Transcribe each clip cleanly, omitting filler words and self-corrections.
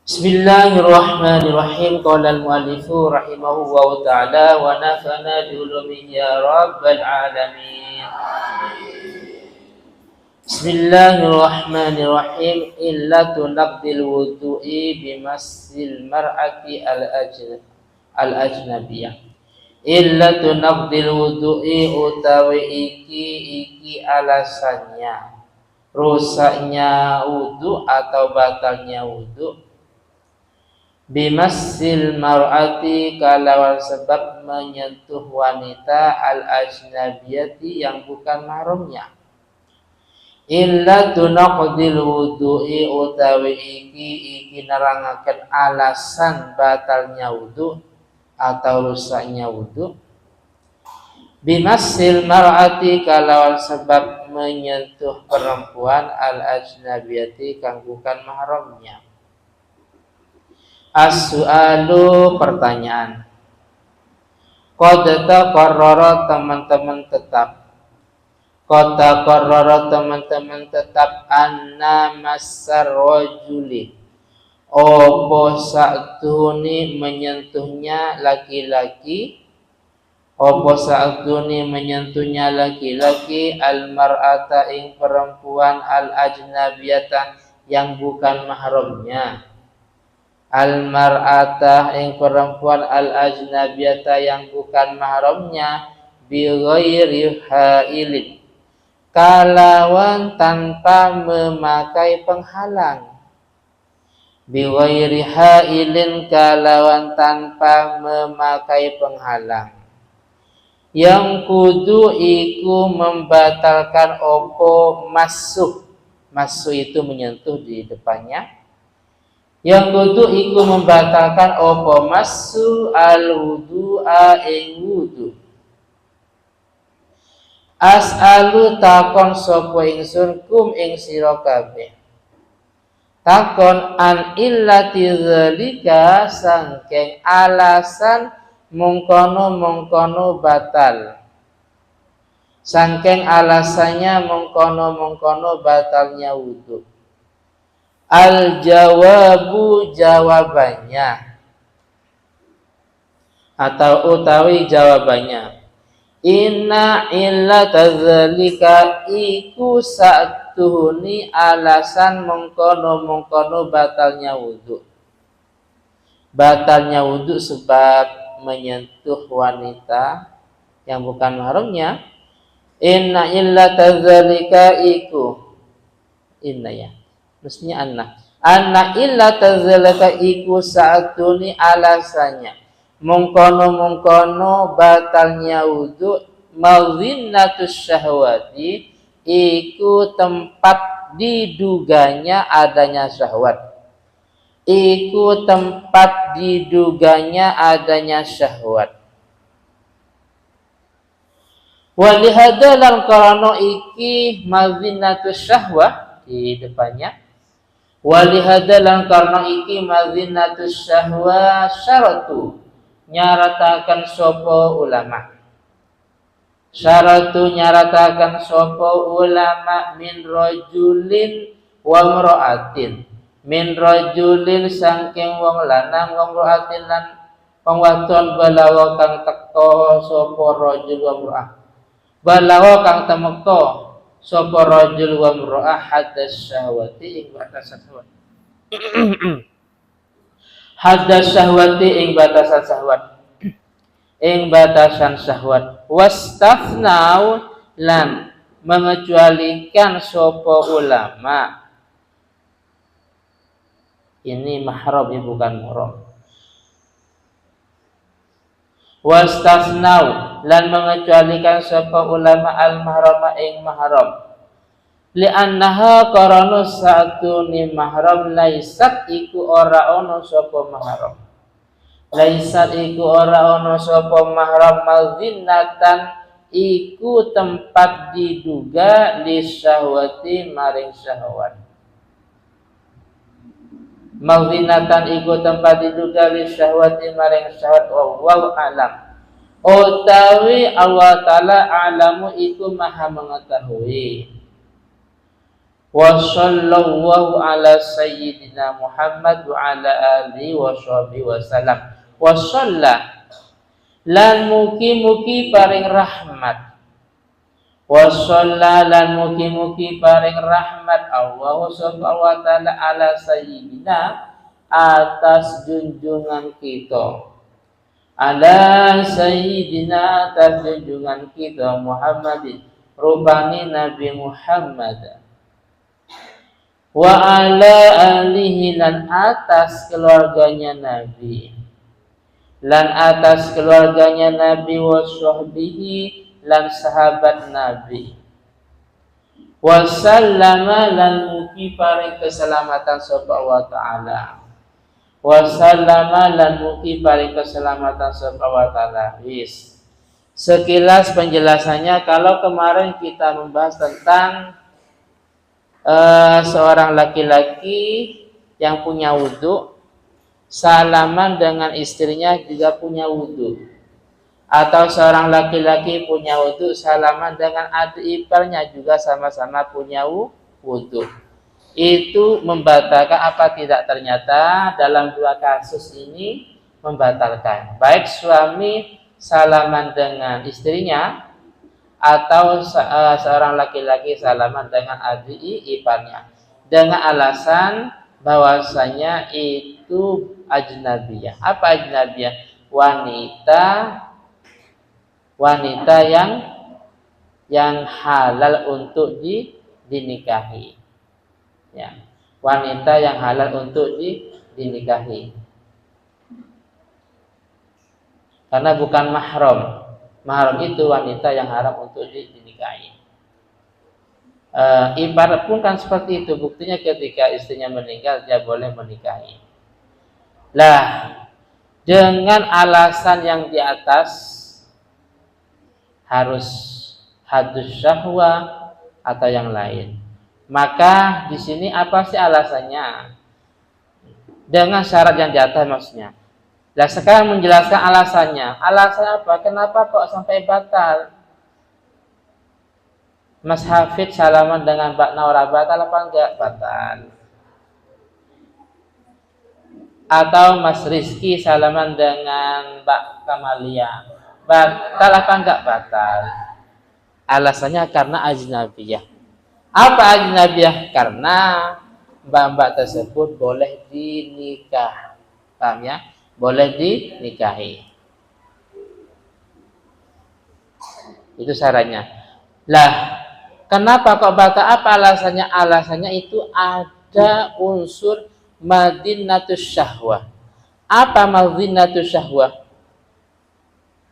Bismillahirrahmanirrahim. Qala al-muallifu rahimahullahu ta'ala wa nafa'na bi ulumihi ya rabbal alamin. Bismillahirrahmanirrahim. Illatu naqdil wudu'i bimassil mar'ati al-ajnabiyah. Illatu naqdil wudu'i utawi iki alasannya rusaknya wudu atau batalnya wudu bimassil mar'ati kalawan sebab menyentuh wanita al-ajnabiyati yang bukan mahramnya. Illa tunaqdil wudu'i utawi iki nerangaken alasan batalnya wudu atau rusaknya wudu bimassil mar'ati kalawan sebab menyentuh perempuan al-ajnabiyati kang bukan mahramnya. As-su'alu pertanyaan. Qad taqarrara teman-teman tetap. Qad taqarrara teman-teman tetap anna massar rajuli. Opo sa'duni menyentuhnya laki-laki. Opo sa'duni menyentuhnya laki-laki al-mar'ata ing perempuan al-ajnabiyata yang bukan mahramnya. Al-mar'ata ing perempuan al-ajnabiyata yang bukan mahramnya bi ghairi hailin kalawan tanpa memakai penghalang. Bi ghairi hailin kalawan tanpa memakai penghalang. Yang kudu iku membatalkan opo masuk. Masuk itu menyentuh di depannya. Yang kudu iku membatalkan opo masu al-wudu'a ing wudu. As'alu takon sapa ingsun kum ing sira kabeh. Takon an illati dzalika sangking alasan mengkono batal. Sangking alasannya mengkono batalnya wudu. Al-jawabu jawabannya atau utawi jawabannya inna illata dzalika iku sa'tuhuni alasan mengkono batalnya wudu. Batalnya wudu sebab menyentuh wanita yang bukan mahramnya. Inna illata dzalika iku inna ya mestinya anna illa tazalaka iku sa'atuni alasannya mengkono batalnya wudu mazinnatus syahwati iku tempat diduganya adanya syahwat. Iku tempat diduganya adanya syahwat. Walihada lan karana iki mazinnatus syahwah di depannya. Walihada lan karena iki mazinatus syahwa syaratu nyaratakan sopo ulama. Syaratu nyaratakan sopo ulama min rajulin wa mra'atin. Min rajulin saking wong lanang wa mra'atin lan wong wadon balawa kang teka sopo rajul wa mra'ah. Balawa kang temeka sapa rajul wa mra'ah hadas syahwati ing batasan syahwat. Hadas syahwati ing batasan syahwat. Ing batasan syahwat. Wastafnau lan mengecualikan sapa ulama. Ini mahram ya bukan muhram. Wastafnau lan mengecualikan sapa ulama al-mahrama ing mahram li'annaha qarana sa'tuni mahram laisat iku ora ana sapa mahram laisat iku ora ana sapa mahram mazinnatan iku tempat diduga li syahwati maring syahwat. Mazinatan iku tempat diduga li syahwati maring syahwat wallahu alam. Utawi Allah Ta'ala alamu iku maha mengetahui. Wa sallallahu ala sayyidina Muhammad wa ala alihi wa sahbihi wasallam. Wa shalla lan mugi-mugi paring rahmat. Wa shalla lan mugi-mugi paring rahmat Allah subhanahu wa ta'ala ala sayyidina atas junjungan kita. Ala sayyidina atas junjungan kita Muhammadin rupani Nabi Muhammad. Wa ala alihi lan atas keluarganya Nabi. Lan atas keluarganya Nabi wa sahbihi lan sahabat Nabi. Wa sallama lan mugi paring keselamatan sapa wa taala. Wa sallama lan mugi paring keselamatan sapa wa taala. Wis. Sekilas penjelasannya, kalau kemarin kita membahas tentang seorang laki-laki yang punya wudhu salaman dengan istrinya juga punya wudhu, atau seorang laki-laki punya wudhu salaman dengan adik iparnya juga sama-sama punya wudhu, itu membatalkan apa tidak? Ternyata dalam dua kasus ini membatalkan, baik suami salaman dengan istrinya atau seorang laki-laki salaman dengan adik iparnya dengan alasan bahwasanya itu ajnabiyah. Apa ajnabiyah? Wanita yang halal untuk dinikahi. Ya. Wanita yang halal untuk dinikahi. Karena bukan mahram. Mahram itu wanita yang haram untuk dinikahi. Ibarat pun kan seperti itu. Buktinya ketika istrinya meninggal, dia boleh menikahi. Lah, dengan alasan yang di atas, harus hadus syahwah atau yang lain. Maka di sini apa sih alasannya? Dengan syarat yang di atas maksudnya. Nah sekarang menjelaskan alasannya. Alasan apa? Kenapa kok sampai batal? Mas Hafid salaman dengan Mbak Naura batal apa enggak? Batal. Atau Mas Rizky salaman dengan Mbak Kamalia batal apa enggak? Batal. Alasannya karena ajnabiyah. Apa ajnabiyah? Karena mbak-mbak tersebut boleh dinikah. Paham ya? Boleh dinikahi. Itu syaratnya. Lah, kenapa kok batal? Apa alasannya? Alasannya itu ada unsur madinatus syahwah. Apa madinatus syahwah?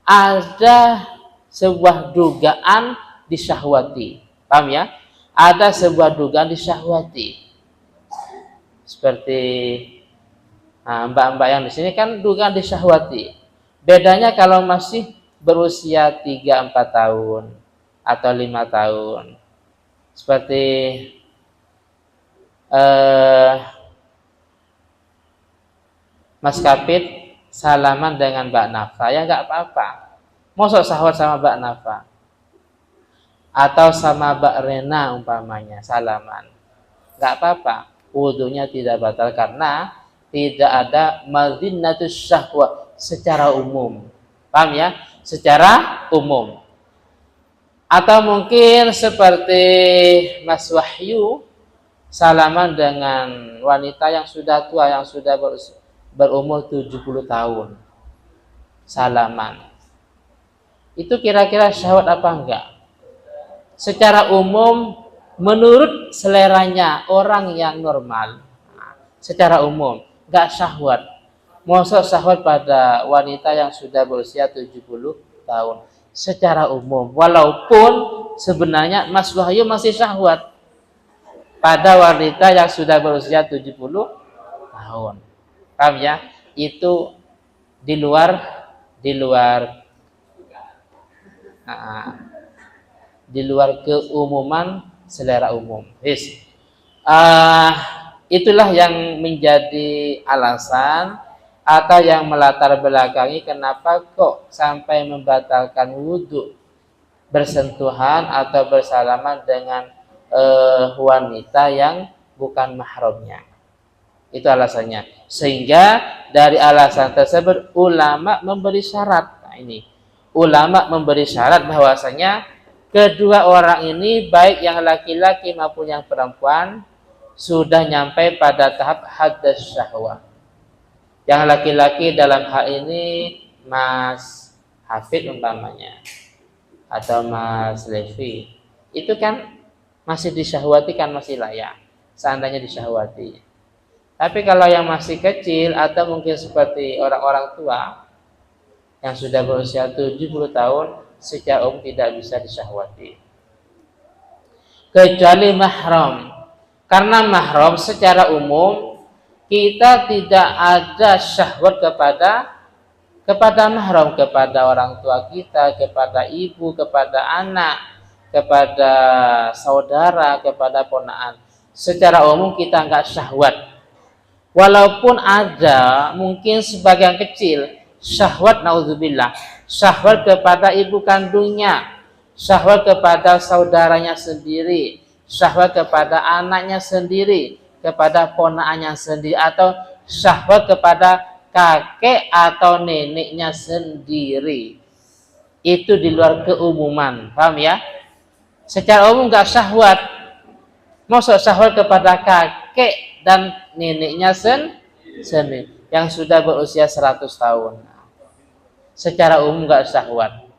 Ada sebuah dugaan disyahwati. Paham ya? Ada sebuah dugaan disyahwati. Seperti mbak-mbak yang di sini kan dugaan disyahwati. Bedanya kalau masih berusia 3-4 tahun atau 5 tahun. Seperti Mas Kapit salaman dengan Mbak Nafa, ya nggak apa-apa. Mosok syahwat sama Mbak Nafa atau sama Mbak Rena umpamanya salaman, nggak apa-apa. Wudunya tidak batal karena tidak ada madinatus syahwah secara umum. Paham ya? Secara umum. Atau mungkin seperti Mas Wahyu salaman dengan wanita yang sudah tua, yang sudah berumur 70 tahun. Salaman. Itu kira-kira syahwat apa enggak? Secara umum menurut seleranya orang yang normal, secara umum enggak syahwat. Mosok syahwat pada wanita yang sudah berusia 70 tahun secara umum. Walaupun sebenarnya Mas Wahyu masih syahwat pada wanita yang sudah berusia 70 tahun. Paham ya? Itu di luar keumuman selera umum. Itulah yang menjadi alasan atau yang melatar belakangi kenapa kok sampai membatalkan wudhu bersentuhan atau bersalaman dengan wanita yang bukan mahramnya. Itu alasannya. Sehingga dari alasan tersebut ulama memberi syarat. Nah, ini ulama memberi syarat bahwasanya kedua orang ini baik yang laki-laki maupun yang perempuan sudah nyampe pada tahap hadas syahwat. Yang laki-laki dalam hal ini Mas Hafid umpamanya atau Mas Levi, itu kan masih disyahwati, kan masih layak seandainya disyahwati. Tapi kalau yang masih kecil atau mungkin seperti orang-orang tua yang sudah berusia 70 tahun secara umum tidak bisa disyahwati kecuali mahram. Karena mahram secara umum kita tidak ada syahwat kepada mahram, kepada orang tua kita, kepada ibu, kepada anak, kepada saudara, kepada ponaan. Secara umum kita enggak syahwat. Walaupun ada mungkin sebagian kecil syahwat, naudzubillah, syahwat kepada ibu kandungnya, syahwat kepada saudaranya sendiri, syahwat kepada anaknya sendiri, kepada ponaannya sendiri, atau syahwat kepada kakek atau neneknya sendiri. Itu di luar keumuman, paham ya? Secara umum enggak syahwat. Maksud syahwat kepada kakek dan neneknya sendiri yang sudah berusia 100 tahun. Secara umum enggak syahwat.